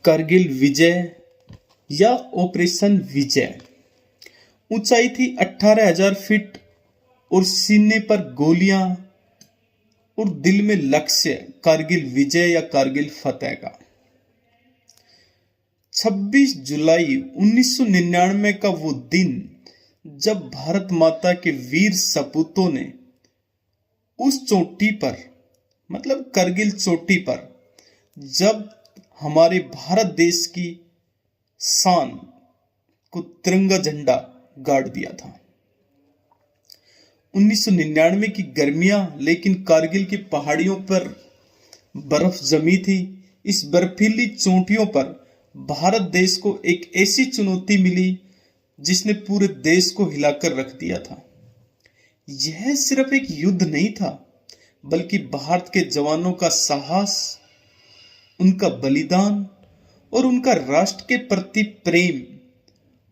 करगिल विजय या ऑपरेशन विजय। ऊंचाई थी 18,000 फीट और सीने पर गोलियां और दिल में लक्ष्य कारगिल विजय या कारगिल फतेह का। 26 जुलाई 1999 का वो दिन जब भारत माता के वीर सपूतों ने उस चोटी पर, मतलब करगिल चोटी पर, जब हमारे भारत देश की शान को तिरंगा झंडा गाड़ दिया था। 1999 की गर्मियां, लेकिन कारगिल की पहाड़ियों पर बर्फ जमी थी। इस बर्फीली चोटियों पर भारत देश को एक ऐसी चुनौती मिली जिसने पूरे देश को हिलाकर रख दिया था। यह सिर्फ एक युद्ध नहीं था, बल्कि भारत के जवानों का साहस, उनका बलिदान और उनका राष्ट्र के प्रति प्रेम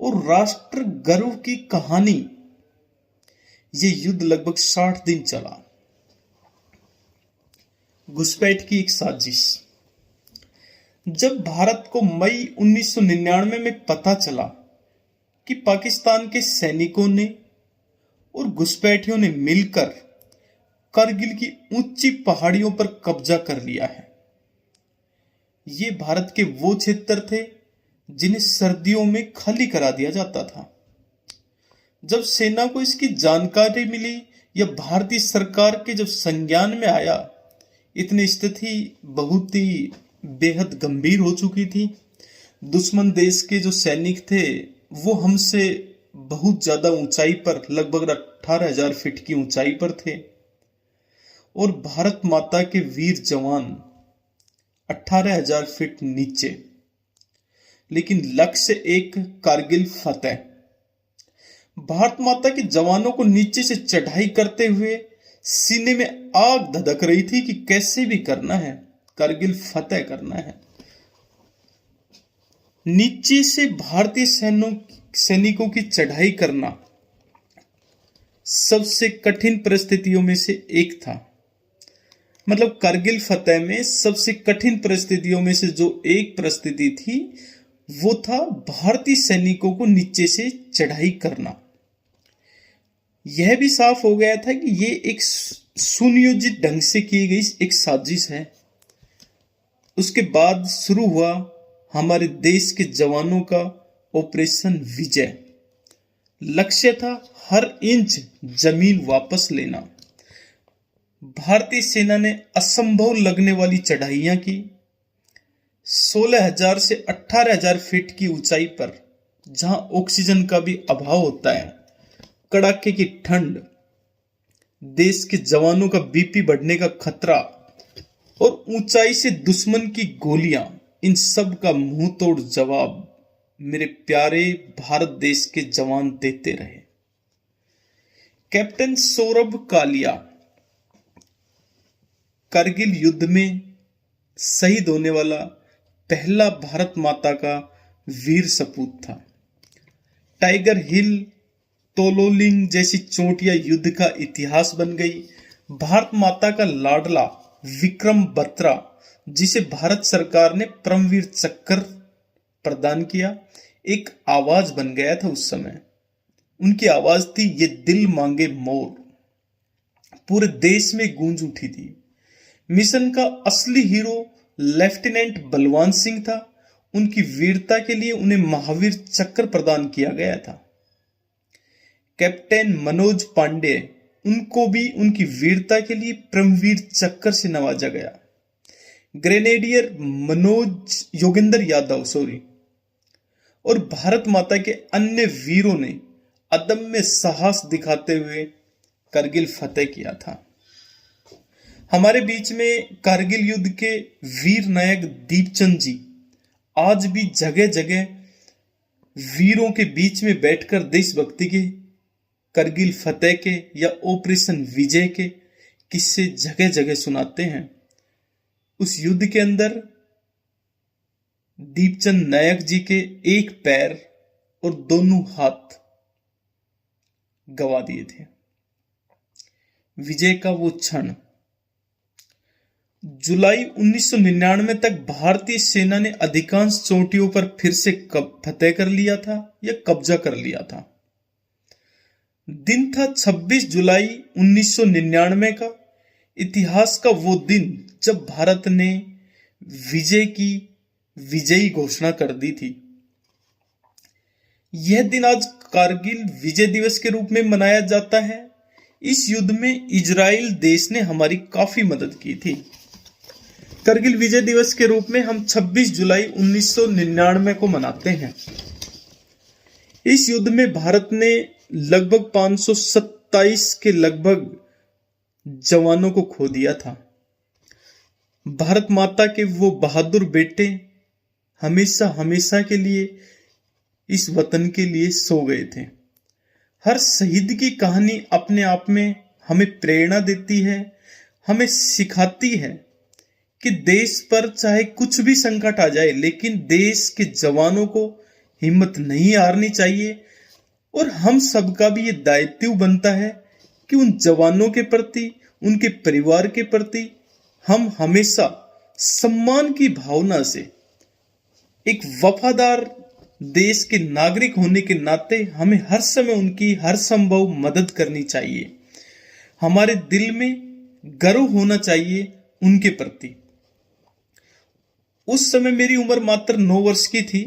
और राष्ट्र गर्व की कहानी। यह युद्ध लगभग 60 दिन चला। घुसपैठ की एक साजिश। जब भारत को मई 1999 में पता चला कि पाकिस्तान के सैनिकों ने और घुसपैठियों ने मिलकर करगिल की ऊंची पहाड़ियों पर कब्जा कर लिया है। ये भारत के वो क्षेत्र थे जिन्हें सर्दियों में खाली करा दिया जाता था। जब सेना को इसकी जानकारी मिली या भारतीय सरकार के जब संज्ञान में आया, इतनी स्थिति बहुत ही बेहद गंभीर हो चुकी थी। दुश्मन देश के जो सैनिक थे वो हमसे बहुत ज्यादा ऊंचाई पर, लगभग 18,000 फीट की ऊंचाई पर थे, और भारत माता के वीर जवान 18,000 फीट नीचे। लेकिन लक्ष्य एक कारगिल फतेह। भारत माता के जवानों को नीचे से चढ़ाई करते हुए सीने में आग धधक रही थी कि कैसे भी करना है, कारगिल फतेह करना है। नीचे से भारतीय सैनिकों की चढ़ाई करना सबसे कठिन परिस्थितियों में से एक था। मतलब कारगिल फतेह में सबसे कठिन परिस्थितियों में से जो एक परिस्थिति थी वो था भारतीय सैनिकों को नीचे से चढ़ाई करना। यह भी साफ हो गया था कि ये एक सुनियोजित ढंग से की गई एक साजिश है। उसके बाद शुरू हुआ हमारे देश के जवानों का ऑपरेशन विजय। लक्ष्य था हर इंच जमीन वापस लेना। भारतीय सेना ने असंभव लगने वाली चढ़ाइयां की। 16,000 से 18,000 फीट की ऊंचाई पर, जहां ऑक्सीजन का भी अभाव होता है, कड़ाके की ठंड, देश के जवानों का बीपी बढ़ने का खतरा और ऊंचाई से दुश्मन की गोलियां, इन सब का मुंह तोड़ जवाब मेरे प्यारे भारत देश के जवान देते रहे। कैप्टन सौरभ कालिया करगिल युद्ध में शहीद होने वाला पहला भारत माता का वीर सपूत था। टाइगर हिल, तोलोलिंग जैसी चोटियां युद्ध का इतिहास बन गई। भारत माता का लाडला विक्रम बत्रा, जिसे भारत सरकार ने परमवीर चक्र प्रदान किया, एक आवाज बन गया था उस समय। उनकी आवाज थी ये दिल मांगे मोर, पूरे देश में गूंज उठी थी। मिशन का असली हीरो लेफ्टिनेंट बलवान सिंह था। उनकी वीरता के लिए उन्हें महावीर चक्र प्रदान किया गया था। कैप्टन मनोज पांडे, उनको भी उनकी वीरता के लिए परमवीर चक्र से नवाजा गया। ग्रेनेडियर मनोज योगेंद्र यादव और भारत माता के अन्य वीरों ने अदम्य साहस दिखाते हुए करगिल फतेह किया था। हमारे बीच में कारगिल युद्ध के वीर नायक दीपचंद जी आज भी जगह जगह वीरों के बीच में बैठकर देशभक्ति के, करगिल फतेह के या ऑपरेशन विजय के किस्से जगह जगह सुनाते हैं। उस युद्ध के अंदर दीपचंद नायक जी के एक पैर और दोनों हाथ गवा दिए थे। विजय का वो क्षण, जुलाई 1999 तक भारतीय सेना ने अधिकांश चोटियों पर फिर से फतेह कर लिया था या कब्जा कर लिया था। दिन था 26 जुलाई 1999 का, इतिहास का वो दिन जब भारत ने विजय की विजयी घोषणा कर दी थी। यह दिन आज कारगिल विजय दिवस के रूप में मनाया जाता है। इस युद्ध में इजराइल देश ने हमारी काफी मदद की थी। कारगिल विजय दिवस के रूप में हम 26 जुलाई 1999 को मनाते हैं। इस युद्ध में भारत ने लगभग 527 के लगभग जवानों को खो दिया था। भारत माता के वो बहादुर बेटे हमेशा हमेशा के लिए इस वतन के लिए सो गए थे। हर शहीद की कहानी अपने आप में हमें प्रेरणा देती है, हमें सिखाती है कि देश पर चाहे कुछ भी संकट आ जाए, लेकिन देश के जवानों को हिम्मत नहीं हारनी चाहिए। और हम सबका भी ये दायित्व बनता है कि उन जवानों के प्रति, उनके परिवार के प्रति हम हमेशा सम्मान की भावना से, एक वफादार देश के नागरिक होने के नाते हमें हर समय उनकी हर संभव मदद करनी चाहिए। हमारे दिल में गर्व होना चाहिए उनके प्रति। उस समय मेरी उम्र मात्र 9 वर्ष की थी,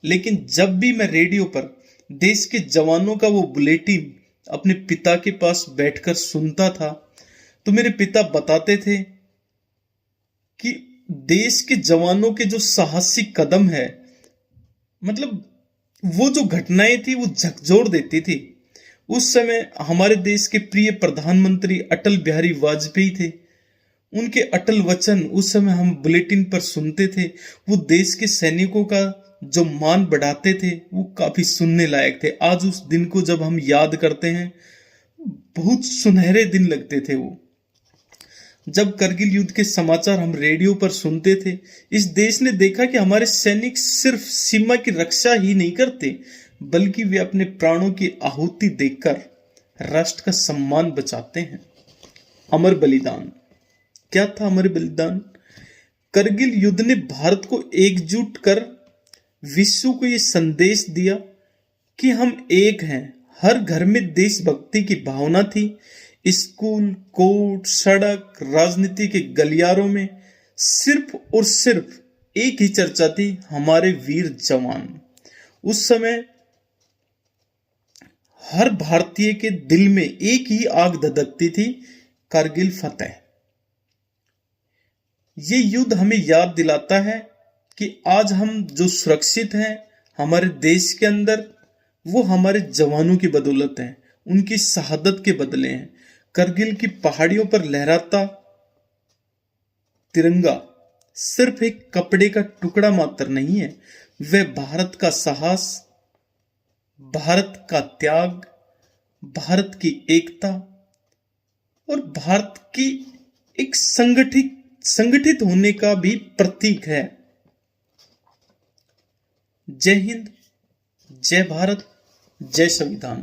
लेकिन जब भी मैं रेडियो पर देश के जवानों का वो बुलेटिन अपने पिता के पास बैठकर सुनता था, तो मेरे पिता बताते थे कि देश के जवानों के जो साहसी कदम है, मतलब वो जो घटनाएं थी वो झकझोर देती थी। उस समय हमारे देश के प्रिय प्रधानमंत्री अटल बिहारी वाजपेयी थे। उनके अटल वचन उस समय हम बुलेटिन पर सुनते थे। वो देश के सैनिकों का जो मान बढ़ाते थे वो काफी सुनने लायक थे। आज उस दिन को जब हम याद करते हैं, बहुत सुनहरे दिन लगते थे वो। जब करगिल युद्ध के समाचार हम रेडियो पर सुनते थे, इस देश ने देखा कि हमारे सैनिक सिर्फ सीमा की रक्षा ही नहीं करते, बल्कि वे अपने प्राणों की आहुति देकर राष्ट्र का सम्मान बचाते हैं। अमर बलिदान। क्या था अमर बलिदान? करगिल युद्ध ने भारत को एकजुट कर विश्व को यह संदेश दिया कि हम एक हैं। हर घर में देशभक्ति की भावना थी। स्कूल, कोर्ट, सड़क, राजनीति के गलियारों में सिर्फ और सिर्फ एक ही चर्चा थी, हमारे वीर जवान। उस समय हर भारतीय के दिल में एक ही आग धधकती थी, कारगिल फतेह। ये युद्ध हमें याद दिलाता है कि आज हम जो सुरक्षित हैं हमारे देश के अंदर, वो हमारे जवानों की बदौलत है, उनकी शहादत के बदले हैं। करगिल की पहाड़ियों पर लहराता तिरंगा सिर्फ एक कपड़े का टुकड़ा मात्र नहीं है, वह भारत का साहस, भारत का त्याग, भारत की एकता और भारत की एक संगठित होने का भी प्रतीक है। जय हिंद, जय भारत, जय संविधान।